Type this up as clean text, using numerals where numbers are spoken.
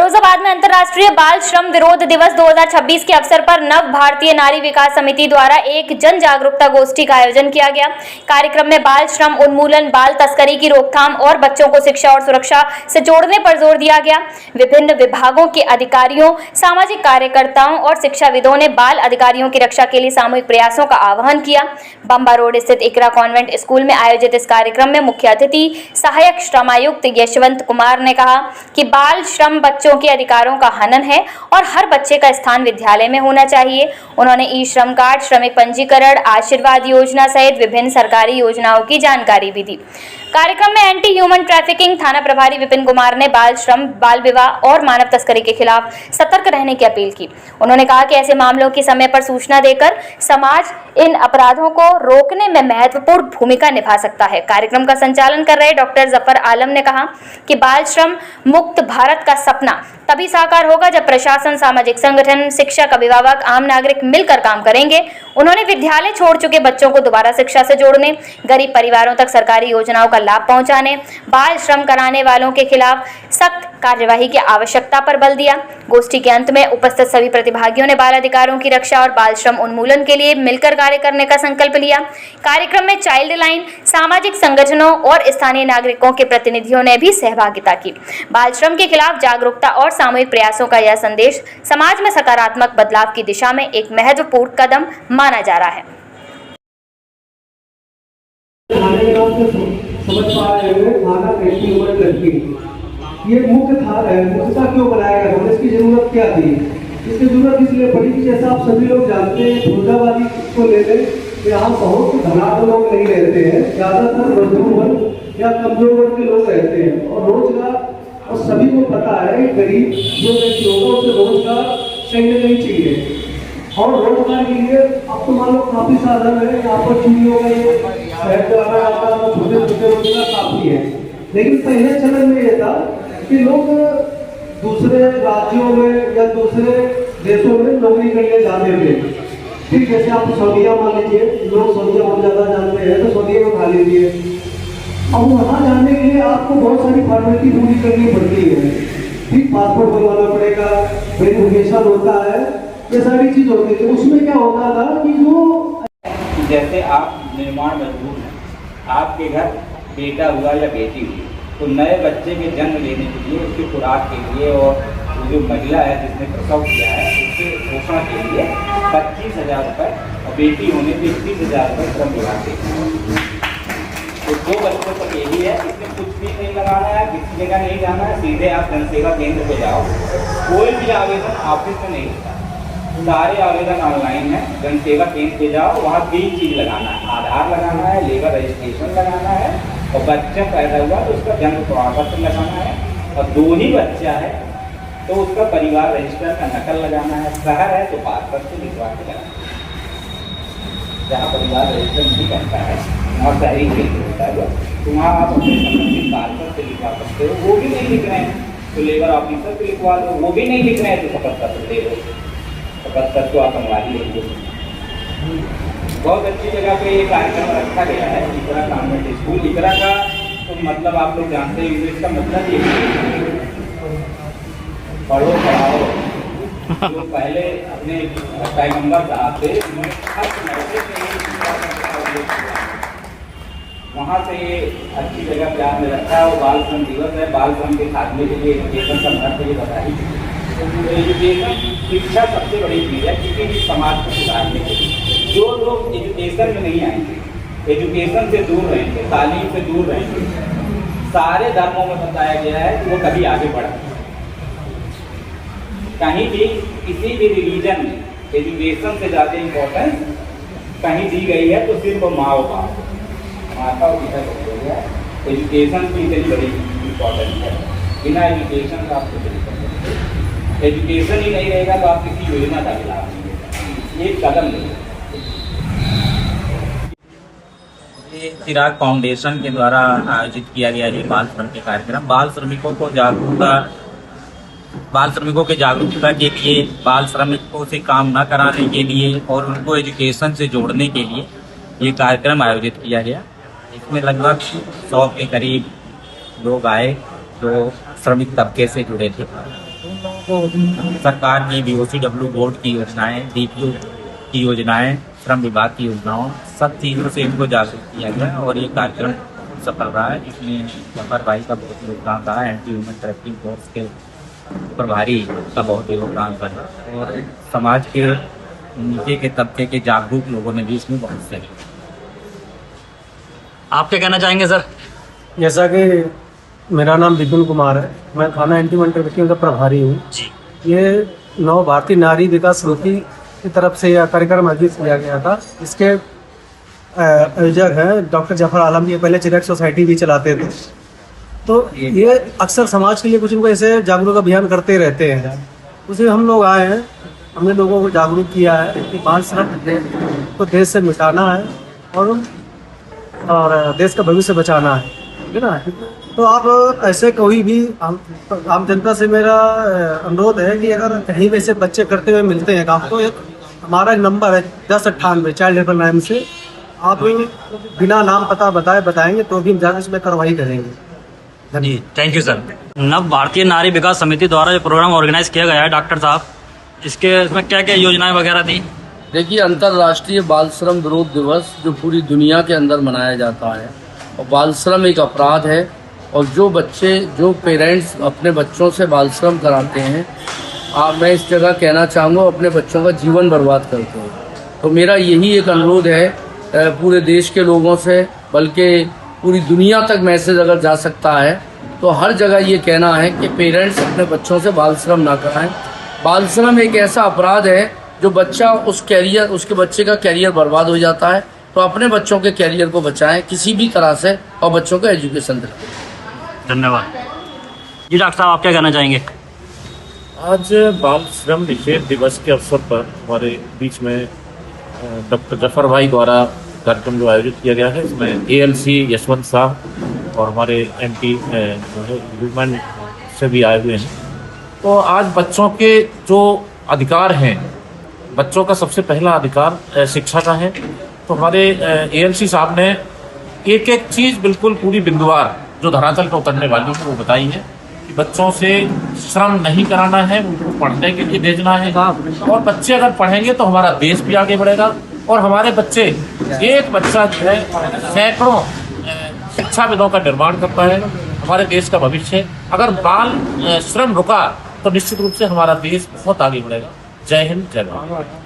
फिरोजाबाद में अंतर्राष्ट्रीय बाल श्रम विरोध दिवस 2026 के अवसर पर नव भारतीय नारी विकास समिति द्वारा एक जन जागरूकता गोष्ठी का आयोजन किया गया। कार्यक्रम में बाल श्रम उन्मूलन, बाल तस्करी की रोकथाम और बच्चों को शिक्षा और सुरक्षा से जोड़ने पर जोर दिया गया। विभिन्न विभागों के अधिकारियों, सामाजिक कार्यकर्ताओं और शिक्षाविदों ने बाल अधिकारियों की रक्षा के लिए सामूहिक प्रयासों का आह्वान किया। बम्बा रोड स्थित इकरा कॉन्वेंट स्कूल में आयोजित इस कार्यक्रम में मुख्य अतिथि सहायक श्रमायुक्त यशवंत कुमार ने कहा कि बाल श्रम बच्चों के अधिकारों का हनन है और हर बच्चे का स्थान विद्यालय में होना चाहिए। उन्होंने ई श्रम कार्ड, श्रमिक पंजीकरण, आशीर्वाद योजना सहित विभिन्न सरकारी योजनाओं की जानकारी भी दी। कार्यक्रम में एंटी ह्यूमन ट्रैफिकिंग थाना प्रभारी विपिन कुमार ने बाल श्रम, बाल विवाह और मानव तस्करी के खिलाफ सतर्क रहने की अपील की। उन्होंने कहा कि ऐसे मामलों की समय पर सूचना देकर समाज इन अपराधों को रोकने में महत्वपूर्ण भूमिका निभा सकता है। कार्यक्रम का संचालन कर रहे डॉक्टर जफर आलम ने कहा कि बाल श्रम मुक्त भारत का सपना तभी साकार होगा जब प्रशासन, सामाजिक संगठन, शिक्षक, अभिभावक, आम नागरिक मिलकर काम करेंगे। उन्होंने विद्यालय छोड़ चुके बच्चों को दोबारा शिक्षा से जोड़ने, गरीब परिवारों तक सरकारी योजनाओं का लाभ पहुंचाने, बाल श्रम कराने वालों के खिलाफ सख्त कार्यवाही की आवश्यकता पर बल दिया। गोष्ठी के अंत में उपस्थित सभी प्रतिभागियों ने बाल अधिकारों की रक्षा और बाल श्रम उन्मूलन के लिए मिलकर कार्य करने का संकल्प लिया। कार्यक्रम में चाइल्ड लाइन, सामाजिक संगठनों और स्थानीय नागरिकों के प्रतिनिधियों ने भी सहभागिता की। बाल श्रम के खिलाफ जागरूकता और सामूहिक प्रयासों का यह संदेश समाज में सकारात्मक बदलाव की दिशा में एक महत्वपूर्ण कदम माना जा रहा है। ये मुख्यता क्यों बनाया गया था, इसकी जरूरत क्या थी? इसकी जरूरत इसलिए पड़ी कि जैसा आप सभी लोग जानते हैं, फिरोजाबादी को ले लें, यहाँ बहुत धनाढ्य लोग नहीं रहते हैं, ज्यादातर मजदूर वर्ग या कमजोर वर्ग के लोग रहते हैं और रोजगार, और सभी को पता है गरीब जो व्यक्ति होगा उसे रोजगार कहीं न कहीं चाहिए। और रोजगार के लिए अब तो मान लो काफी साधन है, यहाँ पर चूड़ियों का ये शहर द्वारा आता है, छोटे छोटे रोजगार काफी है। लेकिन पहले चलन में ये था कि लोग दूसरे राज्यों में या दूसरे देशों में नौकरी करने जाते थे। ठीक, जैसे आप सऊदीया मान लीजिए, लोग सऊदीया बहुत ज़्यादा जानते हैं तो सऊदीया में खा लीजिए। अब वहाँ जाने के लिए आपको बहुत सारी फॉर्मेलिटी पूरी करनी पड़ती है। ठीक, पासपोर्ट बनवाना पड़ेगा, वेरिफिकेशन होता है, ये सारी चीज़ होती है। तो उसमें क्या होता था कि जो जैसे आप निर्माण मजदूर हैं, आपके घर बेटा हुआ या बेटी हुई, तो नए बच्चे के जन्म लेने के लिए, उसकी खुराक के लिए और जो महिला है जिसने प्रसव किया है उसके पोषण के लिए 25,000 रुपये और बेटी होने पर 21,000 रुपये श्रम विभाग देते हैं। तो 2 बच्चों तक यही है, इसमें कुछ भी नहीं लगाना है, किसी जगह नहीं जाना है, सीधे आप जनसेवा केंद्र पे जाओ। कोई भी आवेदन ऑफिस में नहीं होता, सारे आवेदन ऑनलाइन है। जनसेवा केंद्र पे जाओ, वहाँ 3 चीज़ लगाना है, आधार लगाना है, लेबर रजिस्ट्रेशन लगाना है और बच्चा पैदा हुआ तो उसका जन्म प्रमाण पत्र लगाना है। और 2 ही बच्चा है तो उसका परिवार रजिस्टर का नकल लगाना है। शहर है तो पासपोर्ट से लिखवा के लगाना है। जहाँ परिवार रजिस्टर नहीं करता है और शहरी केंद्र होता है तो वहाँ आप अपने संबंधित पासपोर्ट से लिखवा सकते हो। वो भी नहीं लिख रहे हैं तो लेबर ऑफिसर से लिखवा दो, वो भी नहीं लिख रहे हैं तो शपथ पत्र दे दो, शपथ पत्र तो आप मंगवा ही लेंगे। बहुत अच्छी जगह पे ये कार्यक्रम रखा गया है, इकरा कॉन्वेंट स्कूल। इकरा का तो मतलब आप लोग जानते हैं, इंग्लिश का मतलब ये पढ़ो पढ़ाओ। जो पहले अपने पैगंबर साहब थे, वहाँ से ये अच्छी जगह प्यार में रखा है। और बाल श्रम दिवस है, बाल श्रम के खात्मे के लिए एजुकेशन का महत्व ये बताई। एजुकेशन, शिक्षा सबसे बड़ी चीज़ है किसी भी समाज को सुधारने के लिए। जो लोग एजुकेशन में नहीं आएंगे, एजुकेशन से दूर रहेंगे, तालीम से दूर रहेंगे, सारे धर्मों में बताया गया है कि वो कभी आगे बढ़ कहीं भी किसी भी रिलीजन में एजुकेशन से ज़्यादा इम्पोर्टेंस कहीं दी गई है तो सिर्फ माँ बाप, माता और पिता को हो गया। एजुकेशन की इतनी बड़ी इम्पोर्टेंस है, बिना एजुकेशन का आप कुछ नहीं कर सकते। एजुकेशन ही नहीं रहेगा तो आप किसी योजना का भी लाभ नहीं लेगा। ये कदम लेगा। ये चिराग फाउंडेशन के द्वारा आयोजित किया गया ये बाल श्रम के कार्यक्रम। बाल श्रमिकों के जागरूकता के लिए, बाल श्रमिकों से काम न कराने के लिए और उनको एजुकेशन से जोड़ने के लिए ये कार्यक्रम आयोजित किया गया। इसमें लगभग 100 के करीब लोग आए जो श्रमिक तबके से जुड़े थे। उन सरकार की BOCW बोर्ड की योजनाएं, DPO की योजनाएं, श्रम विभाग की योजनाओं, सब चीज़ों से इनको जागरूक किया गया और ये कार्यक्रम सफल रहा है। इसमें जफर भाई का बहुत योगदान रहा, एंटी ह्यूमन ट्रैफिकिंग फोर्स के प्रभारी का बहुत योगदान रहा और समाज के नीचे के तबके के जागरूक लोगों ने भी इसमें बहुत सहयोग। आप क्या कहना चाहेंगे सर? जैसा कि मेरा नाम विपिन कुमार है, मैं थाना एंटी ह्यूमन ट्रैफिकिंग का प्रभारी हूँ। जी। ये नव भारतीय नारी विकास समिति की तरफ से यह कार्यक्रम आयोजित किया गया था। इसके आयोजक हैं डॉक्टर जफर आलम, ये पहले चिराग सोसाइटी भी चलाते थे। तो ये अक्सर समाज के लिए कुछ न कुछ ऐसे जागरूक अभियान करते रहते हैं। उसे हम लोग आए हैं, हमने लोगों को जागरूक किया है कि बाल श्रम को देश से मिटाना है और देश का भविष्य बचाना है, ठीक है ना। तो आप ऐसे कोई भी आम जनता से मेरा अनुरोध है कि अगर कहीं वैसे बच्चे करते हुए मिलते हैं काम, तो एक हमारा नंबर है 1098 चाइल्ड हेल्पलाइन से आप बिना नाम पता बताएंगे तो भी हम ज़्यादा इसमें कार्रवाई करेंगे। जी, थैंक यू सर। नव भारतीय नारी विकास समिति द्वारा जो प्रोग्राम ऑर्गेनाइज किया गया है डॉक्टर साहब, इसमें क्या क्या योजनाएं वगैरह थी? देखिए, अंतर्राष्ट्रीय बाल श्रम विरोध दिवस जो पूरी दुनिया के अंदर मनाया जाता है और बाल श्रम एक अपराध है और जो पेरेंट्स अपने बच्चों से बाल श्रम कराते हैं, मैं इस जगह कहना चाहूँगा अपने बच्चों का जीवन बर्बाद करते हैं। तो मेरा यही एक अनुरोध है पूरे देश के लोगों से, बल्कि पूरी दुनिया तक मैसेज अगर जा सकता है तो हर जगह ये कहना है कि पेरेंट्स अपने बच्चों से बाल श्रम ना कराएं। बाल श्रम एक ऐसा अपराध है जो उसके बच्चे का कैरियर बर्बाद हो जाता है। तो अपने बच्चों के कैरियर को बचाएं किसी भी तरह से और बच्चों को एजुकेशन दिलाएं। धन्यवाद जी। डॉक्टर साहब, आप क्या कहना चाहेंगे? आज बाल श्रम निषेध दिवस के अवसर पर हमारे बीच में डॉक्टर जफर भाई द्वारा कार्यक्रम जो आयोजित किया गया है, इसमें ALC यशवंत साहब और हमारे एंटी ह्यूमन से भी आए हुए हैं। तो आज बच्चों के जो अधिकार हैं, बच्चों का सबसे पहला अधिकार शिक्षा का है। तो हमारे ALC साहब ने एक एक चीज़ बिल्कुल पूरी बिंदुवार जो धरातल पर उतरने वाली है वो बताई है कि बच्चों से श्रम नहीं कराना है, उनको पढ़ने के लिए भेजना है और बच्चे अगर पढ़ेंगे तो हमारा देश भी आगे बढ़ेगा और हमारे बच्चे, एक बच्चा जो है सैकड़ों शिक्षाविदों का निर्माण करता है, हमारे देश का भविष्य। अगर बाल श्रम रुका तो निश्चित रूप से हमारा देश बहुत आगे बढ़ेगा। जय हिंद, जय भारत।